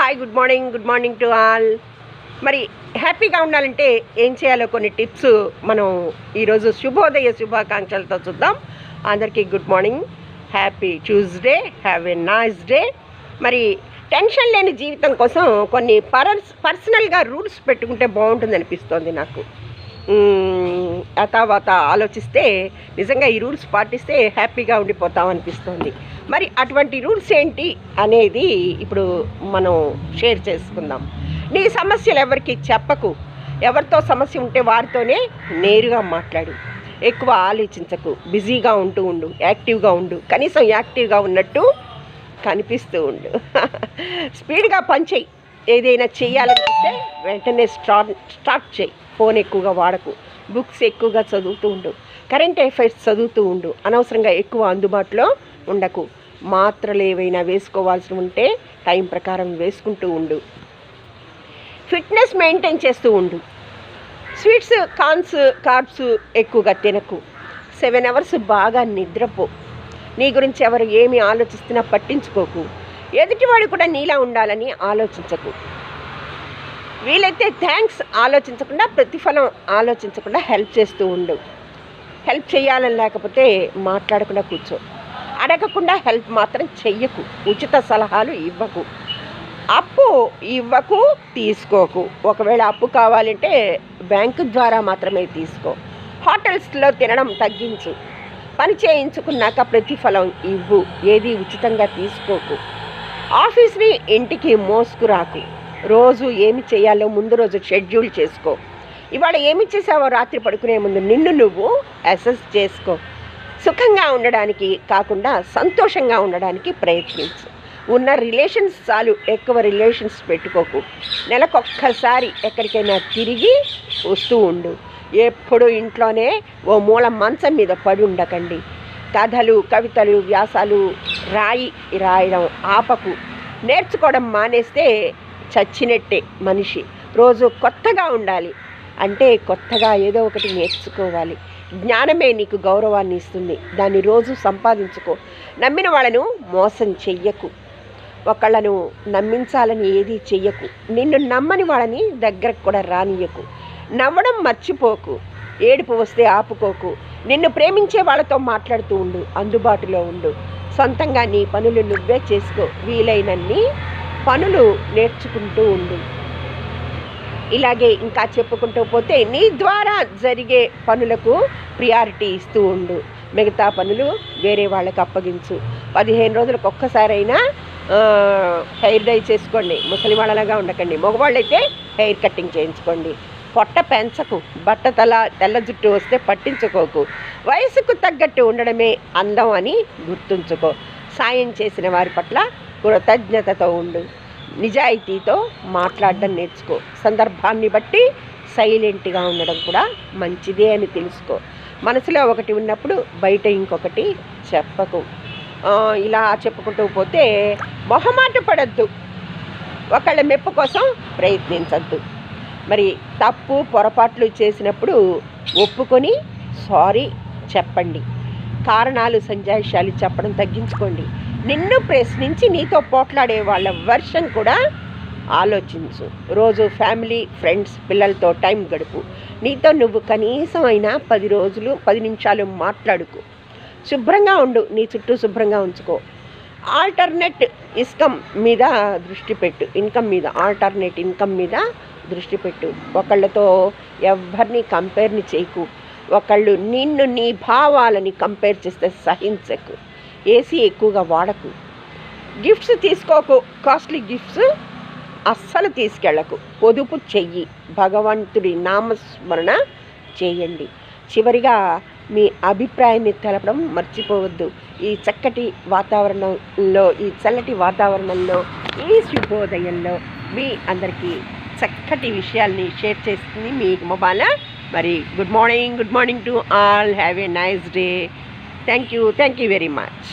Hi good morning to all. మరి హ్యాపీగా ఉండాలంటే ఏం చేయాలో కొన్ని టిప్స్ మనం ఈరోజు శుభోదయ శుభాకాంక్షలతో చూద్దాం. అందరికీ good morning, happy Tuesday, have a nice day. మరి టెన్షన్ లేని జీవితం కోసం కొన్ని పర్సనల్గా రూల్స్ పెట్టుకుంటే బాగుంటుంది అనిపిస్తోంది నాకు. తర్వాత ఆలోచిస్తే నిజంగా ఈ రూల్స్ పాటిస్తే హ్యాపీగా ఉండిపోతాం అనిపిస్తుంది. మరి అటువంటి రూల్స్ ఏంటి అనేది ఇప్పుడు మనం షేర్ చేసుకుందాం. నీ సమస్యలు ఎవరికి చెప్పకు. ఎవరితో సమస్య ఉంటే వారితోనే నేరుగా మాట్లాడు. ఎక్కువ ఆలోచించకు. బిజీగా ఉండు, యాక్టివ్గా ఉండు. కనీసం యాక్టివ్గా ఉన్నట్టు కనిపిస్తూ ఉండు. స్పీడ్గా పనిచేయి. ఏదైనా చేయాలనిపిస్తే వెంటనే స్టార్ట్ చేయి. ఫోన్ ఎక్కువగా వాడకు. బుక్స్ ఎక్కువగా చదువుతూ ఉండు. కరెంట్ అఫైర్స్ చదువుతూ ఉండు. అనవసరంగా ఎక్కువ అందుబాటులో ఉండకు. మాత్రలు ఏవైనా వేసుకోవాల్సి ఉంటే టైం ప్రకారం వేసుకుంటూ ఉండు. ఫిట్నెస్ మెయింటైన్ చేస్తూ ఉండు. స్వీట్స్, కార్బ్స్ ఎక్కువగా తినకు. 7 hours బాగా నిద్రపో. నీ గురించి ఎవరు ఏమి ఆలోచిస్తున్నా పట్టించుకోకు. ఎదుటివాడు కూడా నీలా ఉండాలని ఆలోచించకు. వీలైతే థ్యాంక్స్ ఆలోచించకుండా, ప్రతిఫలం ఆలోచించకుండా హెల్ప్ చేస్తూ ఉండు. హెల్ప్ చేయాలని లేకపోతే మాట్లాడకుండా కూర్చో. అడగకుండా హెల్ప్ మాత్రం చెయ్యకు. ఉచిత సలహాలు ఇవ్వకు. అప్పు ఇవ్వకు, తీసుకోకు. ఒకవేళ అప్పు కావాలంటే బ్యాంకు ద్వారా మాత్రమే తీసుకో. హోటల్స్లో తినడం తగ్గించు. పని చేయించుకున్నాక ప్రతిఫలం ఇవ్వు. ఏది ఉచితంగా తీసుకోకు. ఆఫీస్ని ఇంటికి మోసుకురాకు. రోజు ఏమి చేయాలో ముందు రోజు షెడ్యూల్ చేసుకో. ఇవాళ ఏమి చేసావో రాత్రి పడుకునే ముందు నిన్ను నువ్వు అసెస్ చేసుకో. సుఖంగా ఉండడానికి కాకుండా సంతోషంగా ఉండడానికి ప్రయత్నించు. ఉన్న రిలేషన్స్ చాలు, ఎక్కువ రిలేషన్స్ పెట్టుకోకు. నెలకొక్కసారి ఎక్కడికైనా తిరిగి వస్తూ ఉండు. ఎప్పుడు ఇంట్లోనే ఓ మూల మంచం మీద పడి ఉండకండి. కథలు, కవితలు, వ్యాసాలు రాయడం ఆపకు. నేర్చుకోవడం మానేస్తే చచ్చినట్టే మనిషి. రోజు కొత్తగా ఉండాలి అంటే కొత్తగా ఏదో ఒకటి నేర్చుకోవాలి. జ్ఞానమే నీకు గౌరవాన్ని ఇస్తుంది. దాన్ని రోజు సంపాదించుకో. నమ్మిన వాళ్ళను మోసం చెయ్యకు. ఒకళ్ళను నమ్మించాలని ఏదీ చెయ్యకు. నిన్ను నమ్మని వాళ్ళని దగ్గరకు కూడా రానియకు. నవ్వడం మర్చిపోకు. ఏడుపు వస్తే ఆపుకోకు. నిన్ను ప్రేమించే వాళ్ళతో మాట్లాడుతూ ఉండు. అందుబాటులో ఉండు. సొంతంగా నీ పనులు నువ్వే చేసుకో. వీలైనన్ని పనులు నేర్చుకుంటూ ఉండు. ఇలాగే ఇంకా చెప్పుకుంటూ పోతే నీ ద్వారా జరిగే పనులకు ప్రియారిటీ ఇస్తూ ఉండు. మిగతా పనులు వేరే వాళ్ళకి అప్పగించు. 15 రోజులకు ఒక్కసారైనా హెయిర్ డై చేసుకోండి. ముసలి వాళ్ళలాగా ఉండకండి. మగవాళ్ళైతే హెయిర్ కట్టింగ్ చేయించుకోండి. పొట్ట పెంచకు. తెల్ల జుట్టు వస్తే పట్టించుకోకు. వయసుకు తగ్గట్టు ఉండడమే అందం అని గుర్తుంచుకో. సాయం చేసిన వారి పట్ల కృతజ్ఞతతో ఉండు. నిజాయితీతో మాట్లాడడం నేర్చుకో. సందర్భాన్ని బట్టి సైలెంట్గా ఉండడం కూడా మంచిదే అని తెలుసుకో. మనసులో ఒకటి ఉన్నప్పుడు బయట ఇంకొకటి చెప్పకు. ఇలా చెప్పుకుంటూ పోతే మొహమాట పడద్దు. ఒకళ్ళ మెప్పు కోసం ప్రయత్నించద్దు. మరి తప్పు పొరపాట్లు చేసినప్పుడు ఒప్పుకొని సారీ చెప్పండి. కారణాలు, సంజాయిషాలు చెప్పడం తగ్గించుకోండి. నిన్ను ప్రశ్నించి నీతో పోట్లాడే వాళ్ళ వర్షన్ కూడా ఆలోచించు. రోజు ఫ్యామిలీ, ఫ్రెండ్స్, పిల్లలతో టైం గడుపు. నీతో నువ్వు కనీసం అయినా 10 నిమిషాలు మాట్లాడుకో. శుభ్రంగా ఉండు. నీ చుట్టూ శుభ్రంగా ఉంచుకో. ఆల్టర్నేట్ ఇన్కమ్ మీద దృష్టి పెట్టు. ఒకళ్ళతో ఎవరిని కంపేర్ని చేయకు. ఒకళ్ళు నిన్ను, నీ భావాలని కంపేర్ చేస్తే సహించకు. ఏసీ ఎక్కువగా వాడకు. గిఫ్ట్స్ తీసుకోకు. కాస్ట్లీ గిఫ్ట్స్ అస్సలు తీసుకెళ్ళకు. పొదుపు చెయ్యి. భగవంతుడి నామస్మరణ చేయండి. చివరిగా మీ అభిప్రాయాన్ని తెలపడం మర్చిపోవద్దు. ఈ చల్లటి వాతావరణంలో, ఈ శుభోదయంలో మీ అందరికీ చక్కటి విషయాల్ని షేర్ చేస్తుంది మీ మొబైల్. మరి good morning to all. Have a nice day. Thank you very much.